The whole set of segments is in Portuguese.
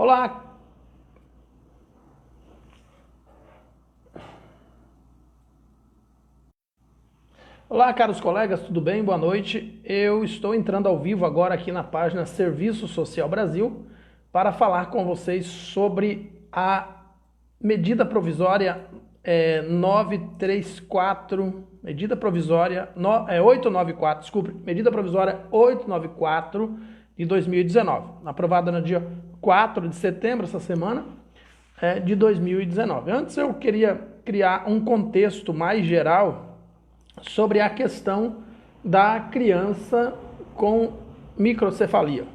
Olá, olá, caros colegas, tudo bem? Boa noite. Eu estou entrando ao vivo agora aqui na página Serviço Social Brasil para falar com vocês sobre a medida provisória 934, medida provisória 894, desculpe, medida provisória 894 de 2019, aprovada no dia 4 de setembro, essa semana, de 2019. Antes eu queria criar um contexto mais geral sobre a questão da criança com microcefalia.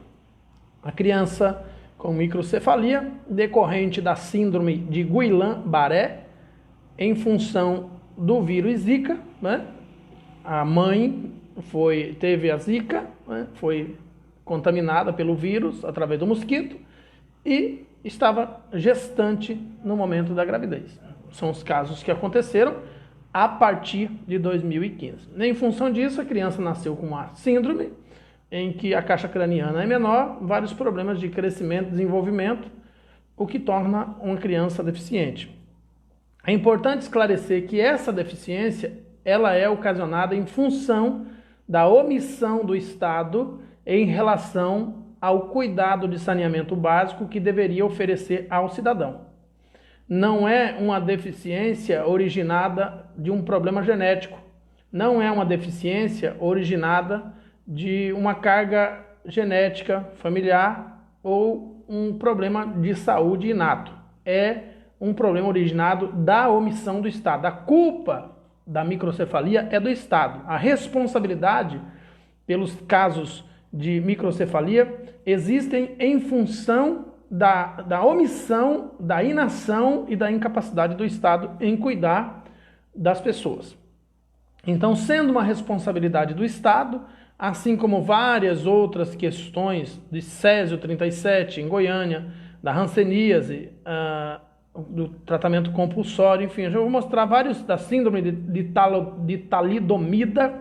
A criança com microcefalia decorrente da síndrome de Guillain-Barré em função do vírus Zika, né? A mãe teve a Zika, né? Foi contaminada pelo vírus através do mosquito e estava gestante no momento da gravidez. São os casos que aconteceram a partir de 2015. Em função disso, a criança nasceu com uma síndrome em que a caixa craniana é menor, vários problemas de crescimento e desenvolvimento, o que torna uma criança deficiente. É importante esclarecer que essa deficiência ela é ocasionada em função da omissão do Estado em relação ao cuidado de saneamento básico que deveria oferecer ao cidadão. Não é uma deficiência originada de um problema genético, não é uma deficiência originada de uma carga genética familiar ou um problema de saúde inato. É um problema originado da omissão do Estado. A culpa da microcefalia é do Estado. A responsabilidade pelos casos de microcefalia existem em função da omissão, da inação e da incapacidade do Estado em cuidar das pessoas. Então, sendo uma responsabilidade do Estado, assim como várias outras questões de Césio 37 em Goiânia, da hanseníase, do tratamento compulsório, enfim, eu já vou mostrar vários da síndrome de talidomida,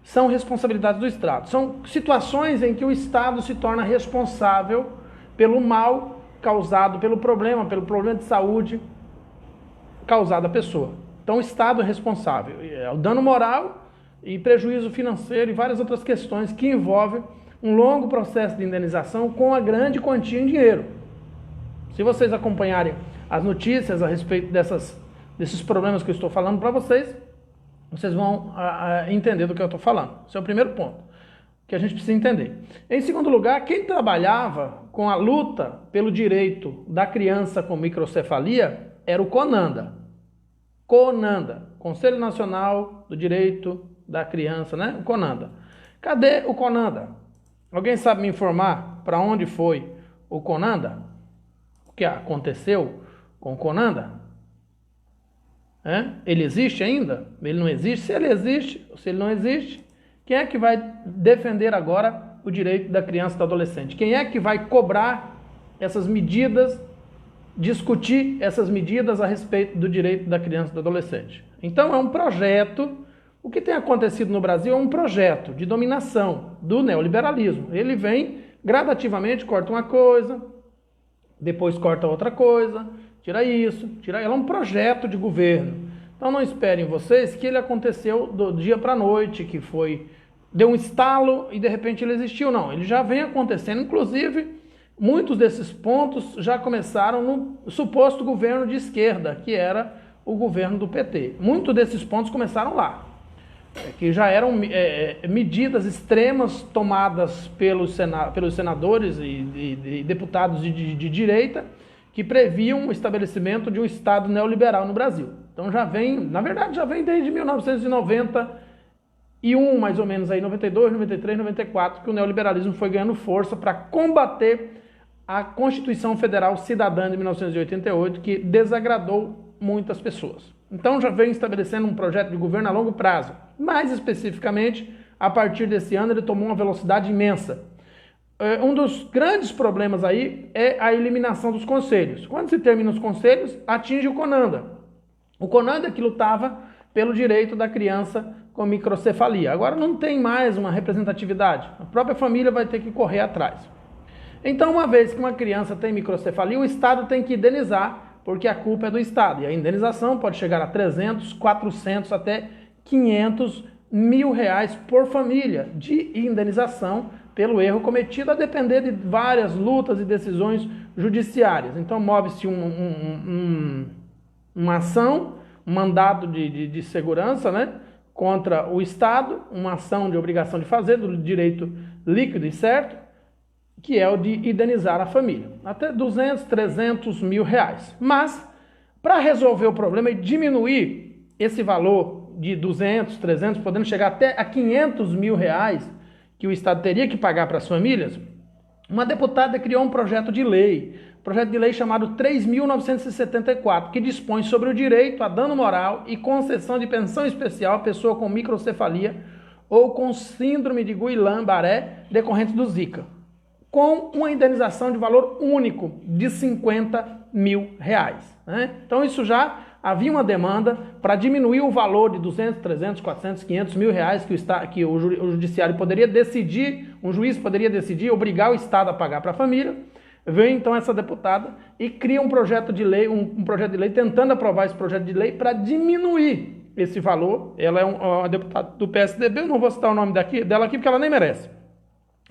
são responsabilidades do Estado. São situações em que o Estado se torna responsável pelo mal causado pelo problema de saúde causado à pessoa. Então o Estado é responsável. É o dano moral e prejuízo financeiro e várias outras questões que envolvem um longo processo de indenização com a grande quantia em dinheiro. Se vocês acompanharem as notícias a respeito desses problemas que eu estou falando para vocês, vocês vão entender do que eu estou falando. Esse é o primeiro ponto que a gente precisa entender. Em segundo lugar, quem trabalhava com a luta pelo direito da criança com microcefalia era o CONANDA. CONANDA, Conselho Nacional do Direito da Criança, né? O CONANDA. Cadê o CONANDA? Alguém sabe me informar para onde foi o CONANDA? O que aconteceu com o CONANDA? Ele existe ainda? Ele não existe? Se ele existe ou se ele não existe, quem é que vai defender agora o direito da criança e do adolescente? Quem é que vai cobrar essas medidas, discutir essas medidas a respeito do direito da criança e do adolescente? Então é um projeto, o que tem acontecido no Brasil é um projeto de dominação do neoliberalismo. Ele vem gradativamente, corta uma coisa, depois corta outra coisa, tira isso, tira... Ela é um projeto de governo. Então não esperem vocês que ele aconteceu do dia para a noite, que deu um estalo e de repente ele existiu. Não, ele já vem acontecendo. Inclusive, muitos desses pontos já começaram no suposto governo de esquerda, que era o governo do PT. Muitos desses pontos começaram lá, que já eram medidas extremas tomadas pelos senadores e deputados de direita, que previam o estabelecimento de um Estado neoliberal no Brasil. Então já vem, na verdade já vem desde 1991, mais ou menos, aí 92, 93, 94, que o neoliberalismo foi ganhando força para combater a Constituição Federal Cidadã de 1988, que desagradou muitas pessoas. Então já vem estabelecendo um projeto de governo a longo prazo. Mais especificamente, a partir desse ano ele tomou uma velocidade imensa. Um dos grandes problemas aí é a eliminação dos conselhos. Quando se termina os conselhos, atinge o CONANDA. O CONANDA que lutava pelo direito da criança com microcefalia. Agora não tem mais uma representatividade. A própria família vai ter que correr atrás. Então, uma vez que uma criança tem microcefalia, o Estado tem que indenizar, porque a culpa é do Estado. E a indenização pode chegar a 300, 400, até 500 mil reais por família de indenização pelo erro cometido, a depender de várias lutas e decisões judiciárias. Então, move-se uma ação, um mandado de segurança, né, contra o Estado, uma ação de obrigação de fazer, do direito líquido e certo, que é o de indenizar a família, até 200, 300 mil reais. Mas, para resolver o problema e diminuir esse valor de 200, 300, podendo chegar até a 500 mil reais que o Estado teria que pagar para as famílias, uma deputada criou um projeto de lei chamado 3.974, que dispõe sobre o direito a dano moral e concessão de pensão especial à pessoa com microcefalia ou com síndrome de Guillain-Barré decorrente do Zika, com uma indenização de valor único de 50 mil reais. Né? Então isso já havia uma demanda para diminuir o valor de 200, 300, 400, 500 mil reais que o judiciário poderia decidir, um juiz poderia decidir, obrigar o Estado a pagar para a família. Vem então essa deputada e cria um projeto de lei, tentando aprovar esse projeto de lei para diminuir esse valor. Ela é uma deputada do PSDB, eu não vou citar o nome dela aqui porque ela nem merece.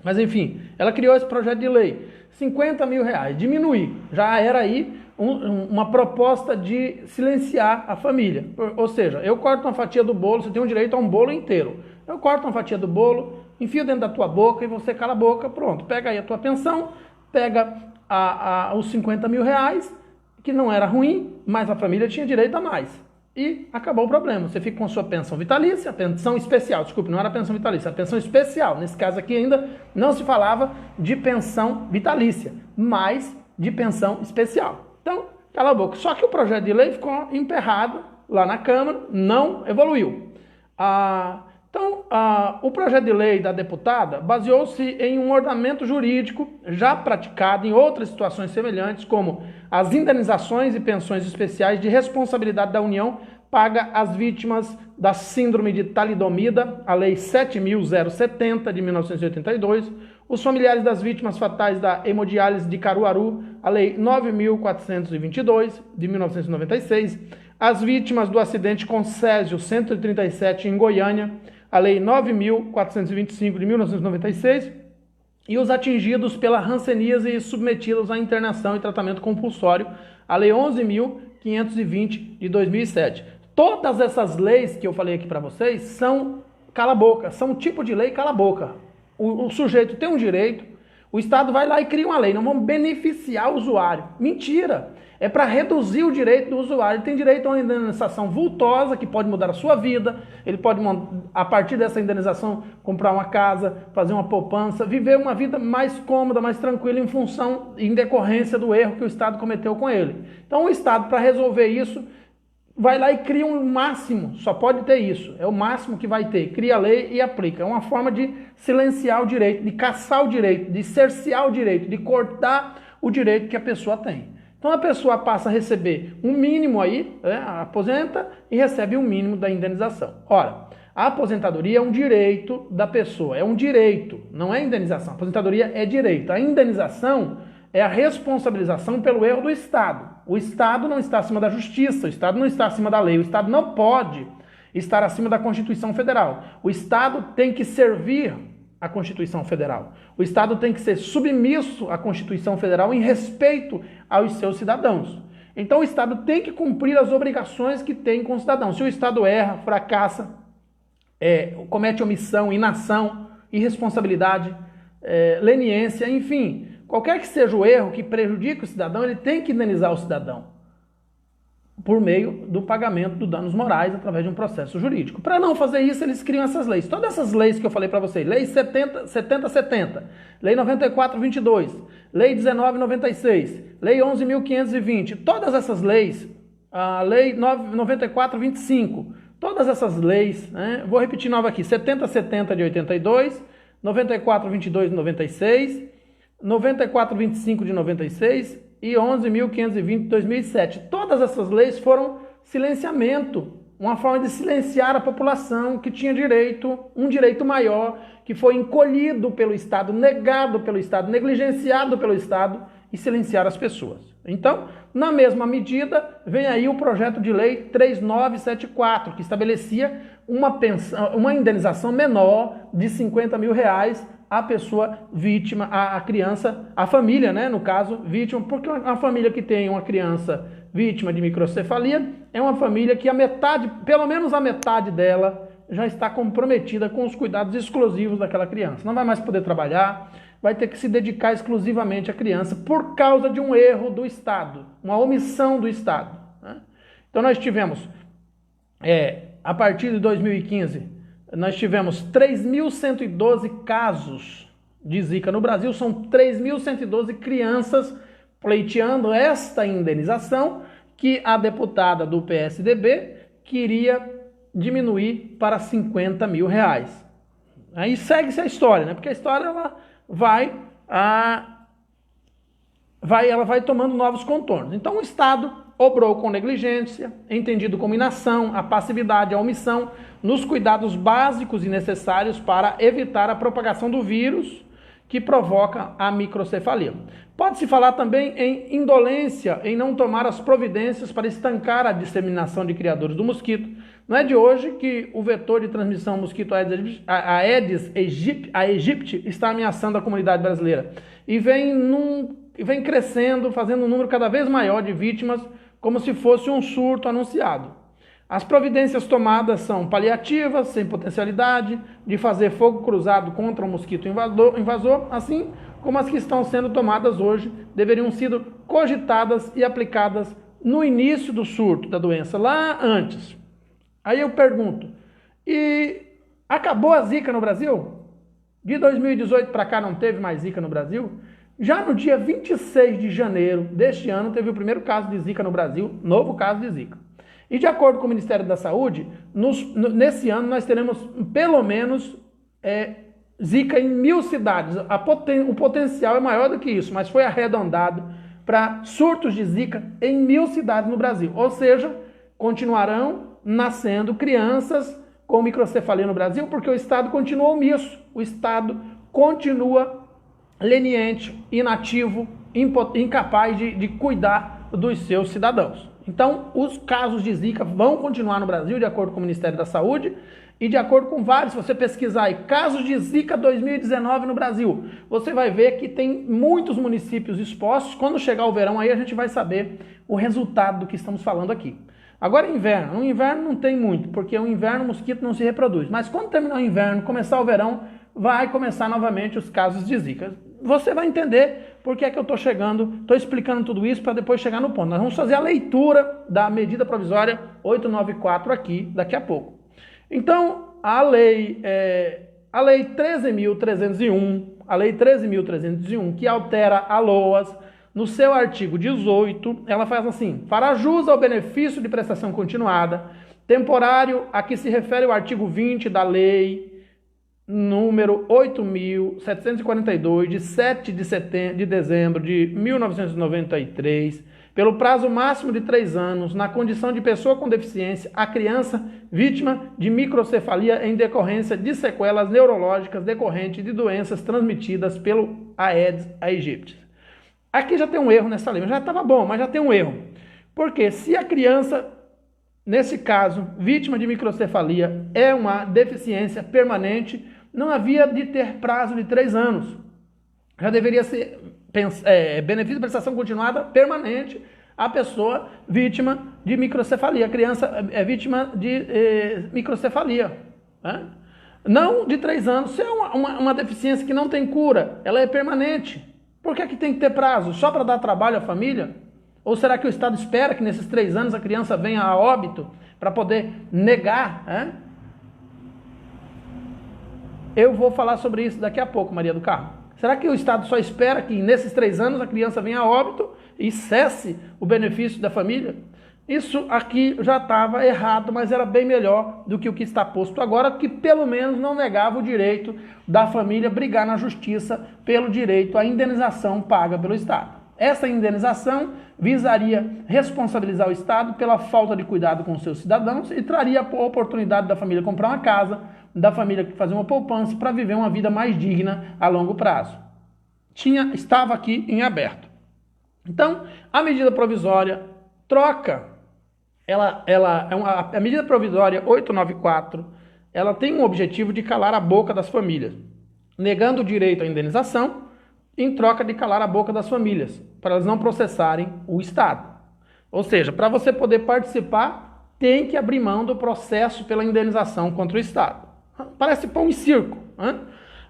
Mas enfim, ela criou esse projeto de lei, 50 mil reais, diminuir. Já era aí uma proposta de silenciar a família. Ou seja, eu corto uma fatia do bolo, você tem um direito a um bolo inteiro. Eu corto uma fatia do bolo, enfio dentro da tua boca e você cala a boca, pronto. Pega aí a tua pensão, pega os 50 mil reais, que não era ruim, mas a família tinha direito a mais. E acabou o problema. Você fica com a sua pensão vitalícia, pensão especial, desculpe, não era pensão vitalícia, era pensão especial. Nesse caso aqui ainda não se falava de pensão vitalícia, mas de pensão especial. Então, cala a boca. Só que o projeto de lei ficou emperrado lá na Câmara, não evoluiu. O projeto de lei da deputada baseou-se em um ordenamento jurídico já praticado em outras situações semelhantes, como as indenizações e pensões especiais de responsabilidade da União paga às vítimas da síndrome de talidomida, a Lei 7.070 de 1982, os familiares das vítimas fatais da hemodiálise de Caruaru, a Lei 9.422 de 1996, as vítimas do acidente com Césio 137 em Goiânia, a Lei 9.425 de 1996, e os atingidos pela hanseníase e submetidos à internação e tratamento compulsório, a Lei 11.520 de 2007. Todas essas leis que eu falei aqui para vocês são cala-boca, são um tipo de lei cala-boca. O sujeito tem um direito, o Estado vai lá e cria uma lei, não vamos beneficiar o usuário. Mentira! É para reduzir o direito do usuário. Ele tem direito a uma indenização vultosa que pode mudar a sua vida. Ele pode, a partir dessa indenização, comprar uma casa, fazer uma poupança, viver uma vida mais cômoda, mais tranquila em decorrência do erro que o Estado cometeu com ele. Então o Estado, para resolver isso, vai lá e cria um máximo. Só pode ter isso. É o máximo que vai ter. Cria a lei e aplica. É uma forma de silenciar o direito, de caçar o direito, de cercear o direito, de cortar o direito que a pessoa tem. Então a pessoa passa a receber um mínimo aí, aposenta e recebe um mínimo da indenização. Ora, a aposentadoria é um direito da pessoa, é um direito, não é indenização. A aposentadoria é direito. A indenização é a responsabilização pelo erro do Estado. O Estado não está acima da justiça, o Estado não está acima da lei, o Estado não pode estar acima da Constituição Federal. O Estado tem que servir a Constituição Federal. O Estado tem que ser submisso à Constituição Federal em respeito aos seus cidadãos. Então o Estado tem que cumprir as obrigações que tem com o cidadão. Se o Estado erra, fracassa, comete omissão, inação, irresponsabilidade, leniência, enfim, qualquer que seja o erro que prejudique o cidadão, ele tem que indenizar o cidadão por meio do pagamento dos danos morais através de um processo jurídico. Para não fazer isso, eles criam essas leis. Todas essas leis que eu falei para vocês, Lei 7070, Lei 9422, Lei 1996, Lei 11.520, todas essas leis, a Lei 9425, todas essas leis, né, vou repetir nova aqui, 7070 de 82, 9422 de 96, 9425 de 96 e 11.520 de 2007. Todas essas leis foram silenciamento, uma forma de silenciar a população que tinha direito, um direito maior, que foi encolhido pelo Estado, negado pelo Estado, negligenciado pelo Estado, e silenciar as pessoas. Então, na mesma medida, vem aí o projeto de lei 3974, que estabelecia uma indenização menor de R$50 mil à pessoa vítima, à criança, à família, né, no caso, vítima, porque uma família que tem uma criança vítima de microcefalia é uma família que a metade, pelo menos a metade dela, já está comprometida com os cuidados exclusivos daquela criança. Não vai mais poder trabalhar, vai ter que se dedicar exclusivamente à criança por causa de um erro do Estado, uma omissão do Estado, né? Então nós tivemos, a partir de 2015, nós tivemos 3.112 casos de Zika no Brasil, são 3.112 crianças pleiteando esta indenização que a deputada do PSDB queria diminuir para R$50 mil. Aí segue-se a história, né? Porque a história ela vai tomando novos contornos. Então o Estado obrou com negligência, entendido como inação, a passividade, a omissão, nos cuidados básicos e necessários para evitar a propagação do vírus que provoca a microcefalia. Pode-se falar também em indolência, em não tomar as providências para estancar a disseminação de criadores do mosquito. Não é de hoje que o vetor de transmissão mosquito Aedes aegypti está ameaçando a comunidade brasileira. E vem crescendo, fazendo um número cada vez maior de vítimas, como se fosse um surto anunciado. As providências tomadas são paliativas, sem potencialidade de fazer fogo cruzado contra o mosquito invasor, assim como as que estão sendo tomadas hoje deveriam ser cogitadas e aplicadas no início do surto da doença, lá antes. Aí eu pergunto, e acabou a Zika no Brasil? De 2018 para cá não teve mais Zika no Brasil? Já no dia 26 de janeiro deste ano teve o primeiro caso de Zika no Brasil, novo caso de Zika. E de acordo com o Ministério da Saúde, nesse ano nós teremos pelo menos Zika em 1.000 cidades. O potencial é maior do que isso, mas foi arredondado para surtos de Zika em 1.000 cidades no Brasil. Ou seja, continuarão nascendo crianças com microcefalia no Brasil, porque o Estado continua omisso, o Estado continua leniente, inativo, incapaz de cuidar dos seus cidadãos. Então, os casos de Zika vão continuar no Brasil, de acordo com o Ministério da Saúde, e de acordo com vários, se você pesquisar aí, casos de Zika 2019 no Brasil, você vai ver que tem muitos municípios expostos. Quando chegar o verão aí, a gente vai saber o resultado do que estamos falando aqui. Agora, inverno. No inverno não tem muito, porque o inverno o mosquito não se reproduz. Mas quando terminar o inverno, começar o verão, vai começar novamente os casos de Zika. Você vai entender por que é que eu estou explicando tudo isso para depois chegar no ponto. Nós vamos fazer a leitura da medida provisória 894 aqui, daqui a pouco. Então, a lei 13.301, que altera a LOAS, no seu artigo 18, ela faz assim: fará jus ao benefício de prestação continuada, temporário a que se refere o artigo 20 da lei número 8.742, de 7 de dezembro de 1993, pelo prazo máximo de 3 anos, na condição de pessoa com deficiência, a criança vítima de microcefalia em decorrência de sequelas neurológicas decorrentes de doenças transmitidas pelo Aedes aegypti. Aqui já tem um erro nessa lei, já estava bom, mas já tem um erro. Porque se a criança, nesse caso, vítima de microcefalia, é uma deficiência permanente, não havia de ter prazo de 3 anos. Já deveria ser benefício de prestação continuada permanente a pessoa vítima de microcefalia. A criança é vítima de microcefalia, né? Não de 3 anos. Se é uma deficiência que não tem cura, ela é permanente. Por que tem que ter prazo? Só para dar trabalho à família? Ou será que o Estado espera que nesses 3 anos a criança venha a óbito para poder negar? Eu vou falar sobre isso daqui a pouco, Maria do Carmo. Será que o Estado só espera que nesses 3 anos a criança venha a óbito e cesse o benefício da família? Isso aqui já estava errado, mas era bem melhor do que o que está posto agora, que pelo menos não negava o direito da família brigar na justiça pelo direito à indenização paga pelo Estado. Essa indenização visaria responsabilizar o Estado pela falta de cuidado com os seus cidadãos e traria a oportunidade da família comprar uma casa, da família fazer uma poupança para viver uma vida mais digna a longo prazo. Estava aqui em aberto. Então, a medida provisória troca, a medida provisória 894, ela tem um objetivo de calar a boca das famílias, negando o direito à indenização em troca de calar a boca das famílias, para elas não processarem o Estado. Ou seja, para você poder participar, tem que abrir mão do processo pela indenização contra o Estado. Parece pão e circo, né?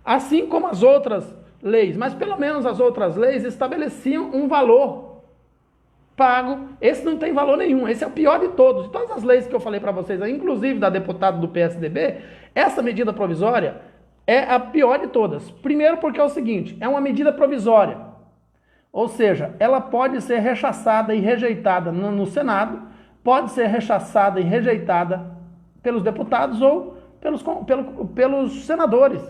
Assim como as outras leis, mas pelo menos as outras leis estabeleciam um valor pago. Esse não tem valor nenhum, esse é o pior de todos. De todas as leis que eu falei para vocês, inclusive da deputada do PSDB, essa medida provisória é a pior de todas. Primeiro porque é o seguinte, é uma medida provisória, ou seja, ela pode ser rechaçada e rejeitada no Senado, pode ser rechaçada e rejeitada pelos deputados ou pelos senadores.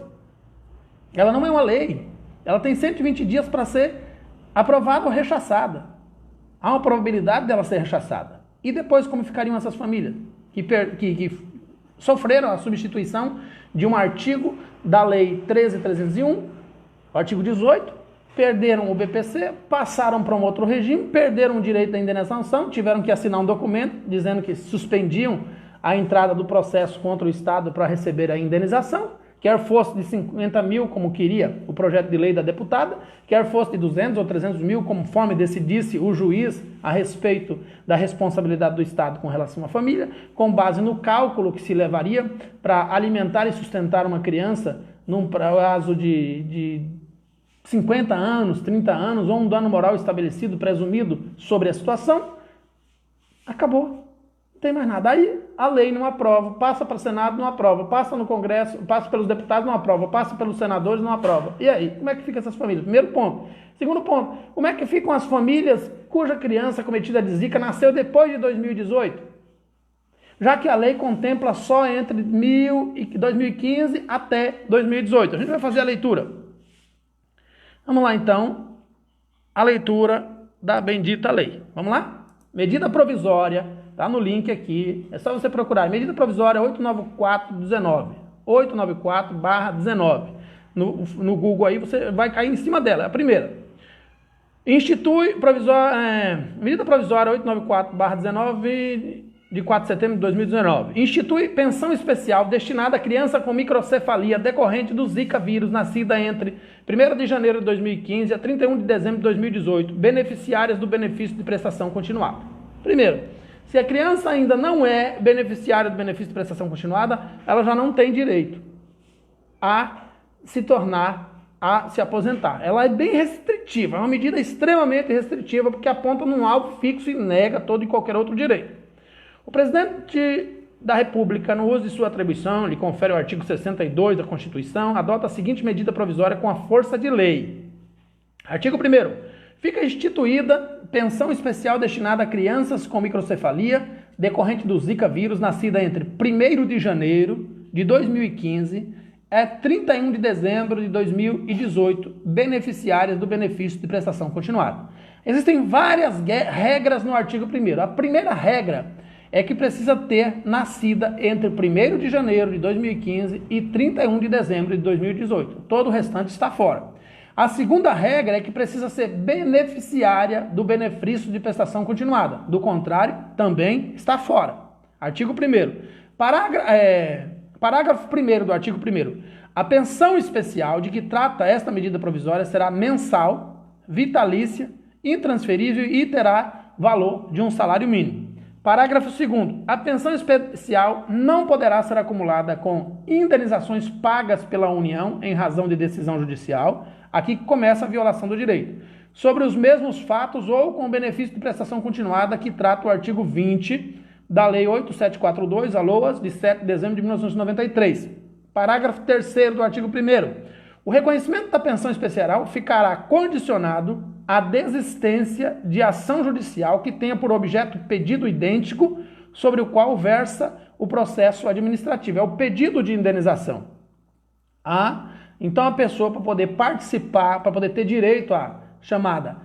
Ela não é uma lei, ela tem 120 dias para ser aprovada ou rechaçada. Há uma probabilidade dela ser rechaçada. E depois como ficariam essas famílias que sofreram a substituição de um artigo da Lei 13.301, o artigo 18, perderam o BPC, passaram para um outro regime, perderam o direito da indenização, tiveram que assinar um documento dizendo que suspendiam a entrada do processo contra o Estado para receber a indenização, quer fosse de 50 mil, como queria o projeto de lei da deputada, quer fosse de 200 ou 300 mil, conforme decidisse o juiz a respeito da responsabilidade do Estado com relação à família, com base no cálculo que se levaria para alimentar e sustentar uma criança num prazo de 50 anos, 30 anos, ou um dano moral estabelecido, presumido sobre a situação. Acabou. Não tem mais nada. Aí a lei não aprova, passa para o Senado, não aprova, passa no Congresso, passa pelos deputados, não aprova, passa pelos senadores, não aprova. E aí, como é que ficam essas famílias? Primeiro ponto. Segundo ponto, como é que ficam as famílias cuja criança cometida de Zika nasceu depois de 2018? Já que a lei contempla só entre 2015 até 2018. A gente vai fazer a leitura. Vamos lá então, a leitura da bendita lei. Vamos lá? Medida provisória. Está no link aqui, é só você procurar. Medida provisória 894/19. 894/19. No Google aí você vai cair em cima dela. É a primeira. Medida provisória 894/19 de 4 de setembro de 2019. Institui pensão especial destinada a criança com microcefalia decorrente do Zika vírus nascida entre 1º de janeiro de 2015 a 31 de dezembro de 2018, beneficiárias do benefício de prestação continuada. Primeiro, se a criança ainda não é beneficiária do benefício de prestação continuada, ela já não tem direito a se aposentar. Ela é bem restritiva, é uma medida extremamente restritiva, porque aponta num alvo fixo e nega todo e qualquer outro direito. O presidente da República, no uso de sua atribuição, lhe confere o artigo 62 da Constituição, adota a seguinte medida provisória com a força de lei. Artigo 1º. Fica instituída pensão especial destinada a crianças com microcefalia decorrente do Zika vírus nascida entre 1º de janeiro de 2015 a 31 de dezembro de 2018, beneficiárias do benefício de prestação continuada. Existem várias regras no artigo 1º. A primeira regra é que precisa ter nascida entre 1º de janeiro de 2015 e 31 de dezembro de 2018. Todo o restante está fora. A segunda regra é que precisa ser beneficiária do benefício de prestação continuada. Do contrário, também está fora. Artigo 1º. Parágrafo 1º do artigo 1º. A pensão especial de que trata esta medida provisória será mensal, vitalícia, intransferível e terá valor de um salário mínimo. Parágrafo 2º. A pensão especial não poderá ser acumulada com indenizações pagas pela União em razão de decisão judicial. Aqui começa a violação do direito. Sobre os mesmos fatos ou com benefício de prestação continuada que trata o artigo 20 da Lei 8742, a LOAS, de 7 de dezembro de 1993. Parágrafo 3º do artigo 1º. O reconhecimento da pensão especial ficará condicionado à desistência de ação judicial que tenha por objeto pedido idêntico sobre o qual versa o processo administrativo. É o pedido de indenização. Então a pessoa, para poder participar, para poder ter direito à chamada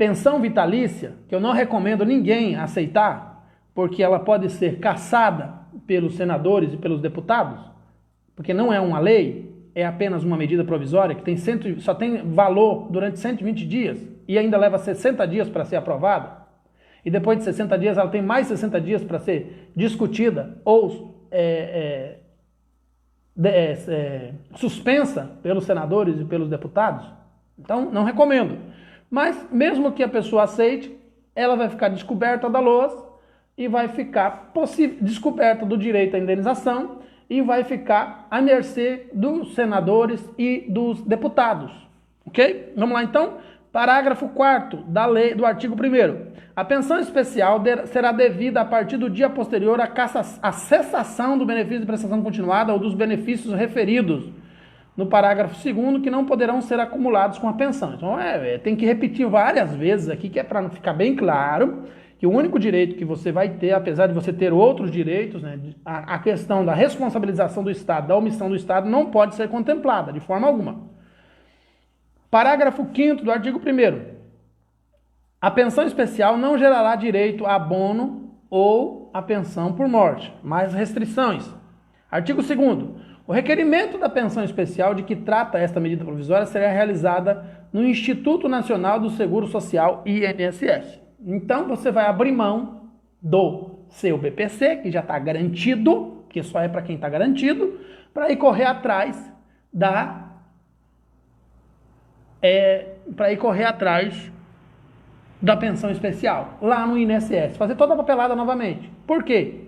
pensão vitalícia, que eu não recomendo ninguém aceitar, porque ela pode ser cassada pelos senadores e pelos deputados, porque não é uma lei, é apenas uma medida provisória que só tem valor durante 120 dias e ainda leva 60 dias para ser aprovada. E depois de 60 dias ela tem mais 60 dias para ser discutida ou suspensa pelos senadores e pelos deputados. Então, não recomendo. Mas, mesmo que a pessoa aceite, ela vai ficar descoberta da LOAS e vai ficar descoberta do direito à indenização e vai ficar à mercê dos senadores e dos deputados. Ok? Vamos lá, então. Parágrafo 4º da lei, do artigo 1º. A pensão especial será devida a partir do dia posterior à cessação do benefício de prestação continuada ou dos benefícios referidos no parágrafo 2º, que não poderão ser acumulados com a pensão. Então, tem que repetir várias vezes aqui, que é para ficar bem claro que o único direito que você vai ter, apesar de você ter outros direitos, né, a questão da responsabilização do Estado, da omissão do Estado, não pode ser contemplada de forma alguma. Parágrafo 5º do artigo 1º. A pensão especial não gerará direito a abono ou a pensão por morte. Mais restrições. Artigo 2º. O requerimento da pensão especial de que trata esta medida provisória será realizada no Instituto Nacional do Seguro Social, INSS. Então, você vai abrir mão do seu BPC, que já está garantido, que só é para quem está garantido, para ir correr atrás da pensão especial, lá no INSS. Fazer toda a papelada novamente. Por quê?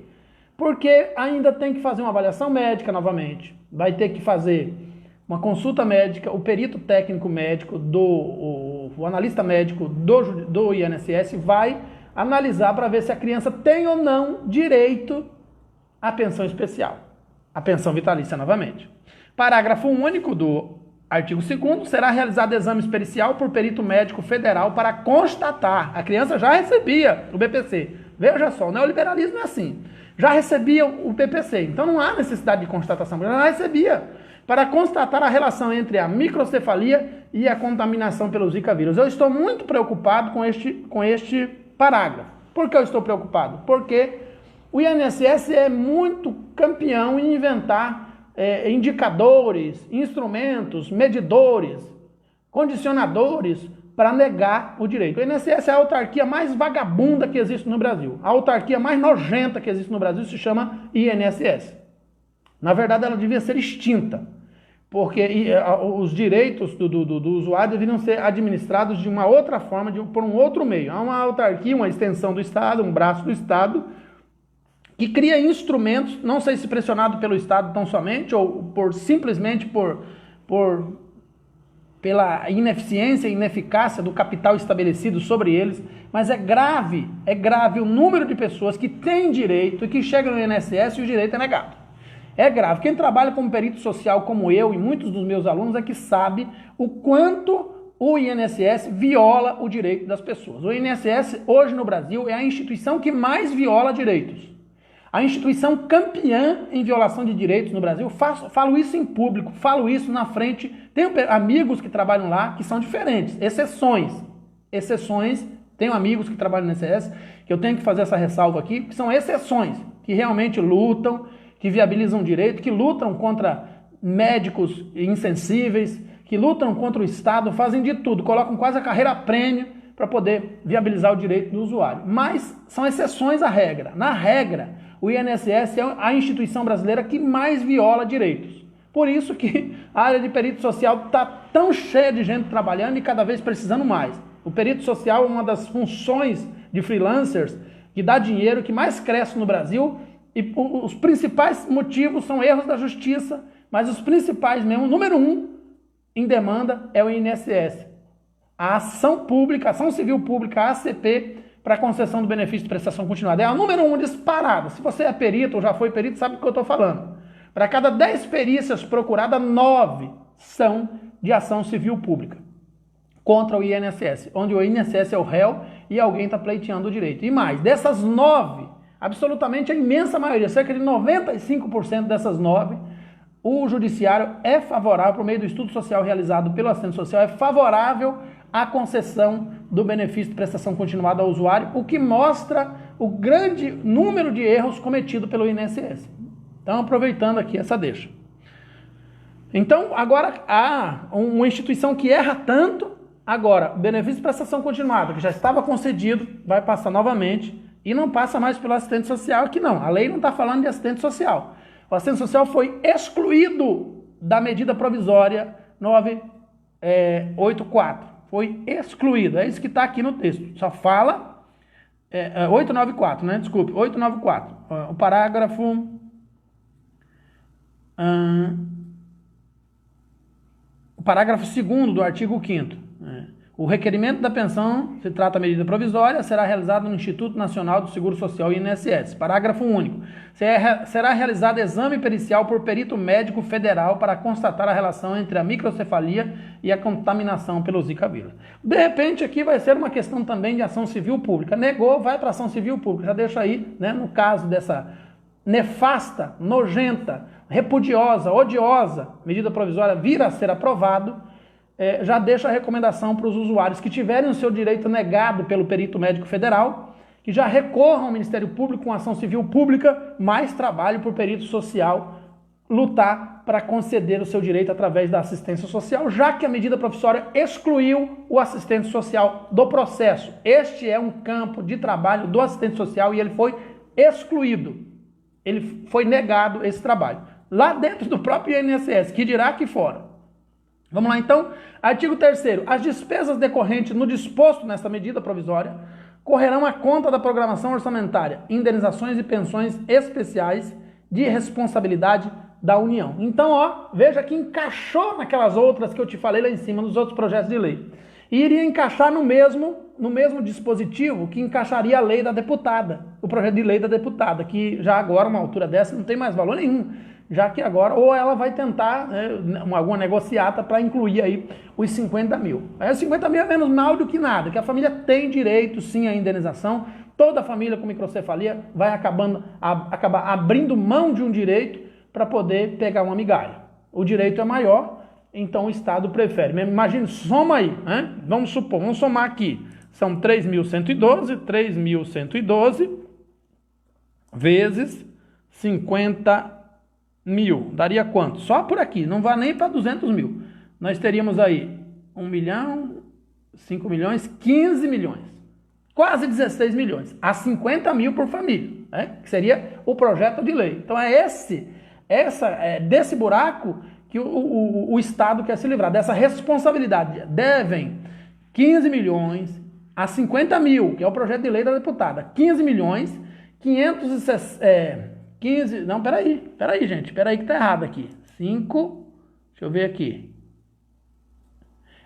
Porque ainda tem que fazer uma avaliação médica novamente. Vai ter que fazer uma consulta médica, o perito técnico médico, o analista médico do INSS vai analisar para ver se a criança tem ou não direito à pensão especial. A pensão vitalícia novamente. Parágrafo único do artigo 2º, será realizado exame pericial por perito médico federal para constatar. A criança já recebia o BPC. Veja só, o neoliberalismo é assim. Já recebia o BPC, então não há necessidade de constatação, ela já recebia. Para constatar a relação entre a microcefalia e a contaminação pelo Zika vírus. Eu estou muito preocupado com este parágrafo. Por que eu estou preocupado? Porque o INSS é muito campeão em inventar indicadores, instrumentos, medidores, condicionadores para negar o direito. O INSS é a autarquia mais vagabunda que existe no Brasil. A autarquia mais nojenta que existe no Brasil se chama INSS. Na verdade, ela devia ser extinta, porque os direitos do usuário deveriam ser administrados de uma outra forma, por um outro meio. Há uma autarquia, uma extensão do Estado, um braço do Estado, que cria instrumentos, não sei se pressionado pelo Estado tão somente, ou simplesmente pela ineficiência e ineficácia do capital estabelecido sobre eles, mas é grave o número de pessoas que têm direito e que chegam no INSS e o direito é negado. É grave. Quem trabalha como perito social como eu e muitos dos meus alunos é que sabe o quanto o INSS viola o direito das pessoas. O INSS hoje no Brasil é a instituição que mais viola direitos. A instituição campeã em violação de direitos no Brasil, falo isso em público, falo isso na frente. Tenho amigos que trabalham lá que são diferentes, exceções. Tenho amigos que trabalham no INSS, que eu tenho que fazer essa ressalva aqui, que são exceções, que realmente lutam, que viabilizam o direito, que lutam contra médicos insensíveis, que lutam contra o Estado, fazem de tudo, colocam quase a carreira a prêmio para poder viabilizar o direito do usuário. Mas são exceções à regra. Na regra, o INSS é a instituição brasileira que mais viola direitos. Por isso que a área de perito social está tão cheia de gente trabalhando e cada vez precisando mais. O perito social é uma das funções de freelancers que dá dinheiro, que mais cresce no Brasil, e os principais motivos são erros da justiça, mas os principais mesmo, número 1 em demanda é o INSS. A ação pública, ação civil pública, a ACP, para concessão do benefício de prestação continuada. É a número 1 disparada. Se você é perito ou já foi perito, sabe do que eu estou falando. Para cada 10 perícias procuradas, 9 são de ação civil pública contra o INSS, onde o INSS é o réu e alguém está pleiteando o direito. E mais, dessas 9, absolutamente a imensa maioria, cerca de 95% dessas 9, o judiciário é favorável, por meio do estudo social realizado pelo assistente social, é favorável à concessão do benefício de prestação continuada ao usuário, o que mostra o grande número de erros cometidos pelo INSS. Então, aproveitando aqui essa deixa. Então, agora, uma instituição que erra tanto, agora, o benefício de prestação continuada, que já estava concedido, vai passar novamente e não passa mais pelo assistente social aqui não. A lei não está falando de assistente social. O assistente social foi excluído da medida provisória 984. Foi excluído. É isso que está aqui no texto. Só fala 894, né? Desculpe, 894. O parágrafo... o parágrafo 2º do artigo 5º. O requerimento da pensão, se trata de medida provisória, será realizado no Instituto Nacional do Seguro Social, INSS. Parágrafo único. Será realizado exame pericial por perito médico federal para constatar a relação entre a microcefalia e a contaminação pelo Zika vírus. De repente, aqui vai ser uma questão também de ação civil pública. Negou, vai para ação civil pública. Já deixa aí, né, no caso dessa nefasta, nojenta, repudiosa, odiosa medida provisória vir a ser aprovado, já deixa a recomendação para os usuários que tiverem o seu direito negado pelo perito médico federal, que já recorram ao Ministério Público com ação civil pública, mais trabalho para o perito social lutar para conceder o seu direito através da assistência social, já que a medida provisória excluiu o assistente social do processo. Este é um campo de trabalho do assistente social e ele foi excluído. Ele foi negado esse trabalho. Lá dentro do próprio INSS, que dirá aqui fora. Vamos lá então, artigo 3º. As despesas decorrentes no disposto nesta medida provisória correrão à conta da programação orçamentária, indenizações e pensões especiais de responsabilidade da União. Então, ó, veja que encaixou naquelas outras que eu te falei lá em cima, nos outros projetos de lei. E iria encaixar no mesmo dispositivo que encaixaria a lei da deputada, o projeto de lei da deputada, que já agora, uma altura dessa, não tem mais valor nenhum, já que agora, ou ela vai tentar alguma negociata para incluir aí os 50 mil. Aí os 50 mil é menos mal do que nada, que a família tem direito sim à indenização, toda família com microcefalia vai acabar abrindo mão de um direito para poder pegar uma migalha. O direito é maior, então o Estado prefere. Imagine, soma aí, né? Vamos somar aqui, são 3.112 vezes 50 mil, daria quanto? Só por aqui, não vai nem para 200 mil. Nós teríamos aí 1 milhão, 5 milhões, 15 milhões, quase 16 milhões, a 50 mil por família, né? Que seria o projeto de lei. Então é desse buraco que o Estado quer se livrar, dessa responsabilidade. Devem 15 milhões a 50 mil, que é o projeto de lei da deputada, 15 milhões, 15, não, peraí, gente, peraí que tá errado aqui. 5, deixa eu ver aqui.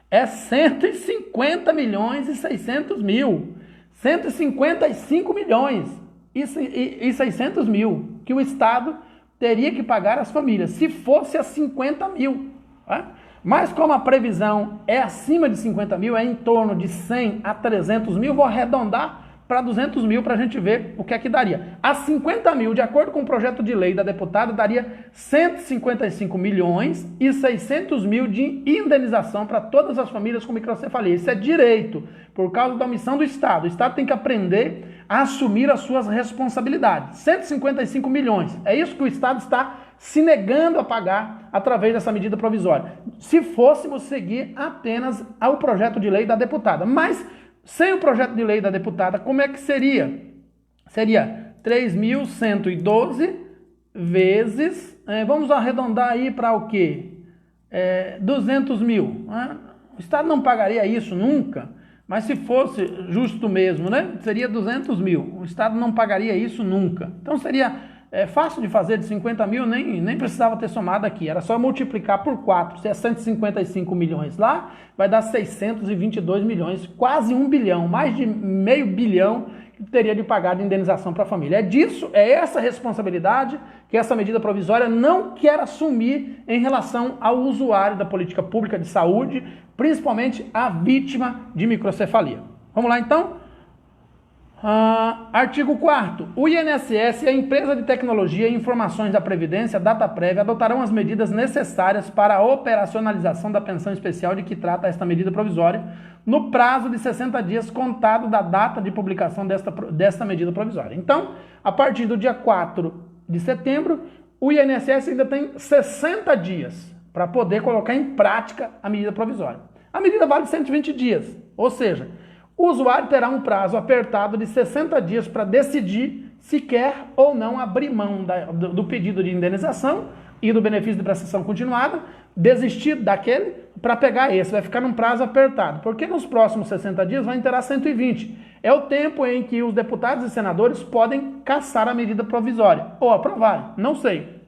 É 150 milhões e 600 mil. 155 milhões e 600 mil que o Estado teria que pagar às famílias, se fosse a 50 mil. Tá? Mas como a previsão é acima de 50 mil, é em torno de 100 a 300 mil, vou arredondar para 200 mil para a gente ver o que é que daria. A 50 mil, de acordo com o projeto de lei da deputada, daria 155 milhões e 600 mil de indenização para todas as famílias com microcefalia. Isso é direito, por causa da omissão do Estado. O Estado tem que aprender a assumir as suas responsabilidades. 155 milhões. É isso que o Estado está se negando a pagar através dessa medida provisória. Se fôssemos seguir apenas ao projeto de lei da deputada. Mas sem o projeto de lei da deputada, como é que seria? Seria 3.112 vezes, vamos arredondar aí para o quê? 200 mil. Né? O Estado não pagaria isso nunca, mas se fosse justo mesmo, né? Seria 200 mil. O Estado não pagaria isso nunca. Então seria fácil de fazer, de 50 mil, nem precisava ter somado aqui. Era só multiplicar por 4. Se é 155 milhões lá, vai dar 622 milhões, quase 1 bilhão, mais de meio bilhão que teria de pagar de indenização para a família. É essa responsabilidade que essa medida provisória não quer assumir em relação ao usuário da política pública de saúde, principalmente a vítima de microcefalia. Vamos lá então? Artigo 4º. O INSS e a empresa de tecnologia e informações da Previdência, Dataprévia, adotarão as medidas necessárias para a operacionalização da pensão especial de que trata esta medida provisória, no prazo de 60 dias contado da data de publicação desta medida provisória. Então, a partir do dia 4 de setembro, o INSS ainda tem 60 dias para poder colocar em prática a medida provisória. A medida vale 120 dias, ou seja, o usuário terá um prazo apertado de 60 dias para decidir se quer ou não abrir mão do pedido de indenização e do benefício de prestação continuada, desistir daquele para pegar esse. Vai ficar num prazo apertado, porque nos próximos 60 dias vai interar 120. É o tempo em que os deputados e senadores podem cassar a medida provisória ou aprovar. Não sei.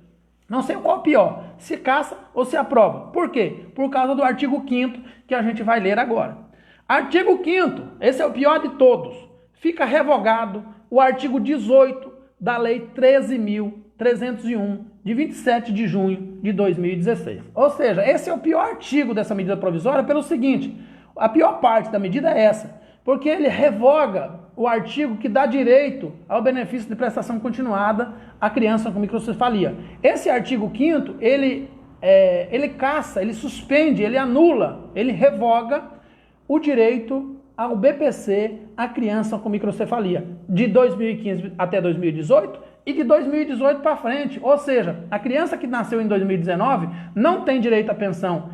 Não sei qual é o pior, se caça ou se aprova. Por quê? Por causa do artigo 5º que a gente vai ler agora. Artigo 5º, esse é o pior de todos. Fica revogado o artigo 18 da Lei 13.301, de 27 de junho de 2016. Ou seja, esse é o pior artigo dessa medida provisória pelo seguinte, a pior parte da medida é essa, porque ele revoga o artigo que dá direito ao benefício de prestação continuada à criança com microcefalia. Esse artigo 5º, ele caça, ele suspende, ele anula, ele revoga o direito ao BPC à criança com microcefalia, de 2015 até 2018 e de 2018 para frente. Ou seja, a criança que nasceu em 2019 não tem direito à pensão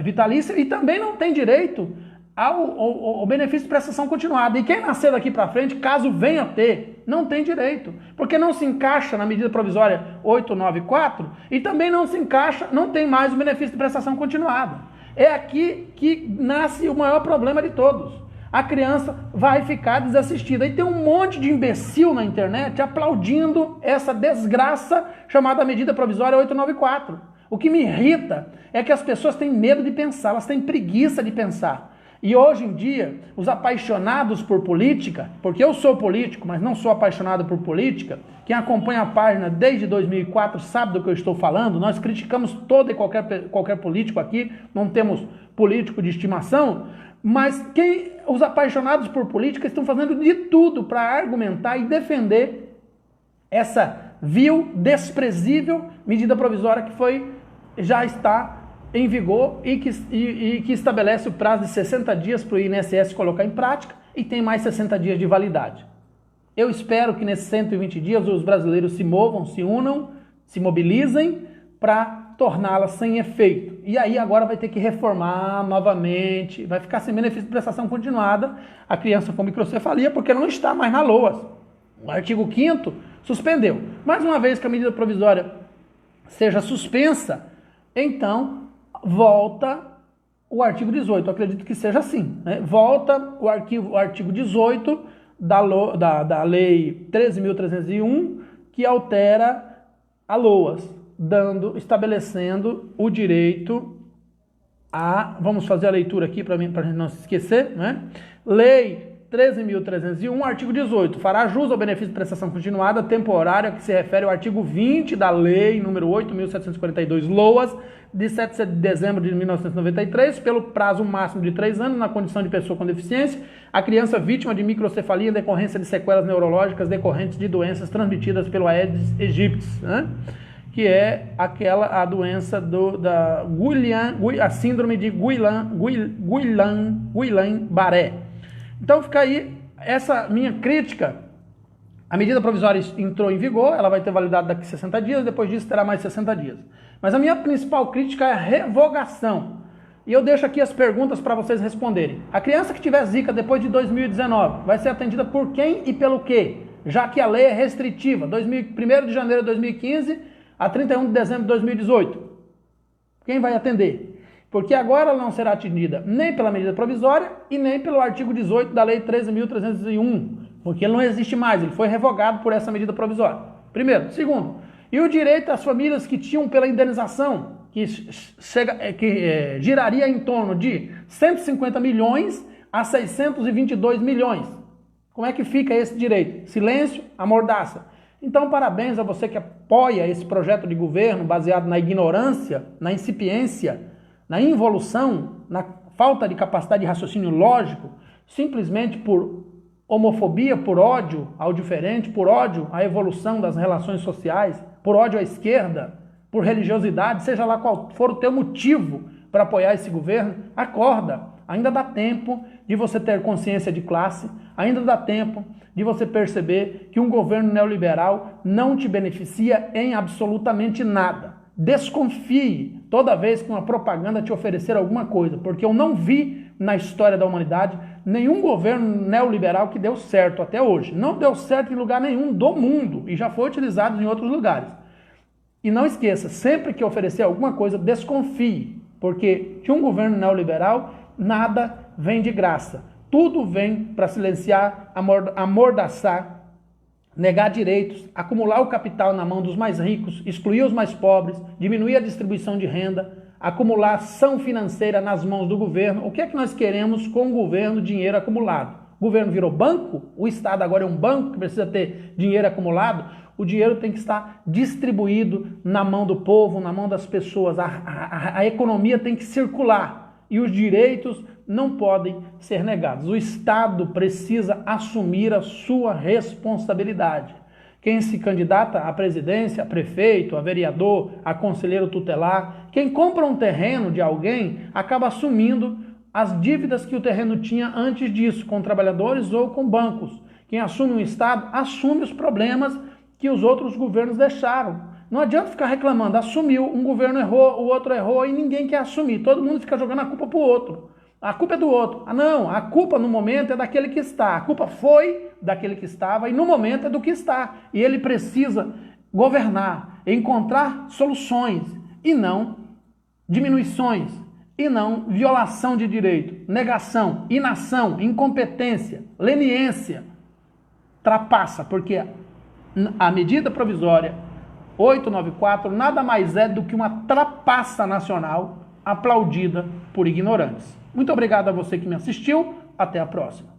vitalícia e também não tem direito ao benefício de prestação continuada. E quem nasceu daqui para frente, caso venha a ter, não tem direito, porque não se encaixa na medida provisória 894 e também não se encaixa, não tem mais o benefício de prestação continuada. É aqui que nasce o maior problema de todos. A criança vai ficar desassistida. E tem um monte de imbecil na internet aplaudindo essa desgraça chamada medida provisória 894. O que me irrita é que as pessoas têm medo de pensar, elas têm preguiça de pensar. E hoje em dia, os apaixonados por política, porque eu sou político, mas não sou apaixonado por política, quem acompanha a página desde 2004 sabe do que eu estou falando, nós criticamos todo e qualquer político aqui, não temos político de estimação, mas os apaixonados por política estão fazendo de tudo para argumentar e defender essa vil, desprezível medida provisória que já está em vigor e que estabelece o prazo de 60 dias para o INSS colocar em prática e tem mais 60 dias de validade. Eu espero que nesses 120 dias os brasileiros se movam, se unam, se mobilizem para torná-la sem efeito. E aí agora vai ter que reformar novamente, vai ficar sem benefício de prestação continuada a criança com microcefalia porque não está mais na LOAS. O artigo 5º suspendeu. Mais uma vez que a medida provisória seja suspensa, então volta o artigo 18, eu acredito que seja assim, né? Volta o artigo 18 da Lei 13.301, que altera a LOAS, estabelecendo o direito vamos fazer a leitura aqui para a gente não se esquecer, né? Lei 13.301, artigo 18, fará jus ao benefício de prestação continuada temporária que se refere ao artigo 20 da Lei número 8.742, LOAS, de 7 de dezembro de 1993, pelo prazo máximo de 3 anos, na condição de pessoa com deficiência, a criança vítima de microcefalia em decorrência de sequelas neurológicas decorrentes de doenças transmitidas pelo Aedes aegypti, né? Que é a doença a síndrome de Guillain-Barré. Então fica aí essa minha crítica. A medida provisória entrou em vigor, ela vai ter validade daqui a 60 dias, depois disso terá mais 60 dias. Mas a minha principal crítica é a revogação. E eu deixo aqui as perguntas para vocês responderem. A criança que tiver zika depois de 2019 vai ser atendida por quem e pelo quê? Já que a lei é restritiva, 1º de janeiro de 2015 a 31 de dezembro de 2018. Quem vai atender? Porque agora ela não será atendida nem pela medida provisória e nem pelo artigo 18 da Lei 13.301, porque ele não existe mais, ele foi revogado por essa medida provisória. Primeiro. Segundo, e o direito às famílias que tinham pela indenização, que giraria em torno de 150 milhões a 622 milhões. Como é que fica esse direito? Silêncio, amordaça. Então, parabéns a você que apoia esse projeto de governo baseado na ignorância, na incipiência, na involução, na falta de capacidade de raciocínio lógico, simplesmente por homofobia, por ódio ao diferente, por ódio à evolução das relações sociais, por ódio à esquerda, por religiosidade, seja lá qual for o teu motivo para apoiar esse governo, acorda. Ainda dá tempo de você ter consciência de classe, ainda dá tempo de você perceber que um governo neoliberal não te beneficia em absolutamente nada. Desconfie toda vez que uma propaganda te oferecer alguma coisa, porque eu não vi na história da humanidade nenhum governo neoliberal que deu certo até hoje. Não deu certo em lugar nenhum do mundo e já foi utilizado em outros lugares. E não esqueça, sempre que oferecer alguma coisa, desconfie, porque de um governo neoliberal nada vem de graça. Tudo vem para silenciar, amordaçar, negar direitos, acumular o capital na mão dos mais ricos, excluir os mais pobres, diminuir a distribuição de renda, acumular ação financeira nas mãos do governo. O que é que nós queremos com o governo? Dinheiro acumulado. O governo virou banco? O Estado agora é um banco que precisa ter dinheiro acumulado? O dinheiro tem que estar distribuído na mão do povo, na mão das pessoas. A economia tem que circular. E os direitos não podem ser negados. O Estado precisa assumir a sua responsabilidade. Quem se candidata à presidência, a prefeito, a vereador, a conselheiro tutelar, quem compra um terreno de alguém, acaba assumindo as dívidas que o terreno tinha antes disso, com trabalhadores ou com bancos. Quem assume um Estado, assume os problemas que os outros governos deixaram. Não adianta ficar reclamando, assumiu, um governo errou, o outro errou e ninguém quer assumir. Todo mundo fica jogando a culpa para o outro. A culpa é do outro. Ah, não, a culpa no momento é daquele que está. A culpa foi daquele que estava e no momento é do que está. E ele precisa governar, encontrar soluções e não diminuições, e não violação de direito, negação, inação, incompetência, leniência. Trapaça, porque a medida provisória 894 nada mais é do que uma trapaça nacional aplaudida por ignorantes. Muito obrigado a você que me assistiu. Até a próxima.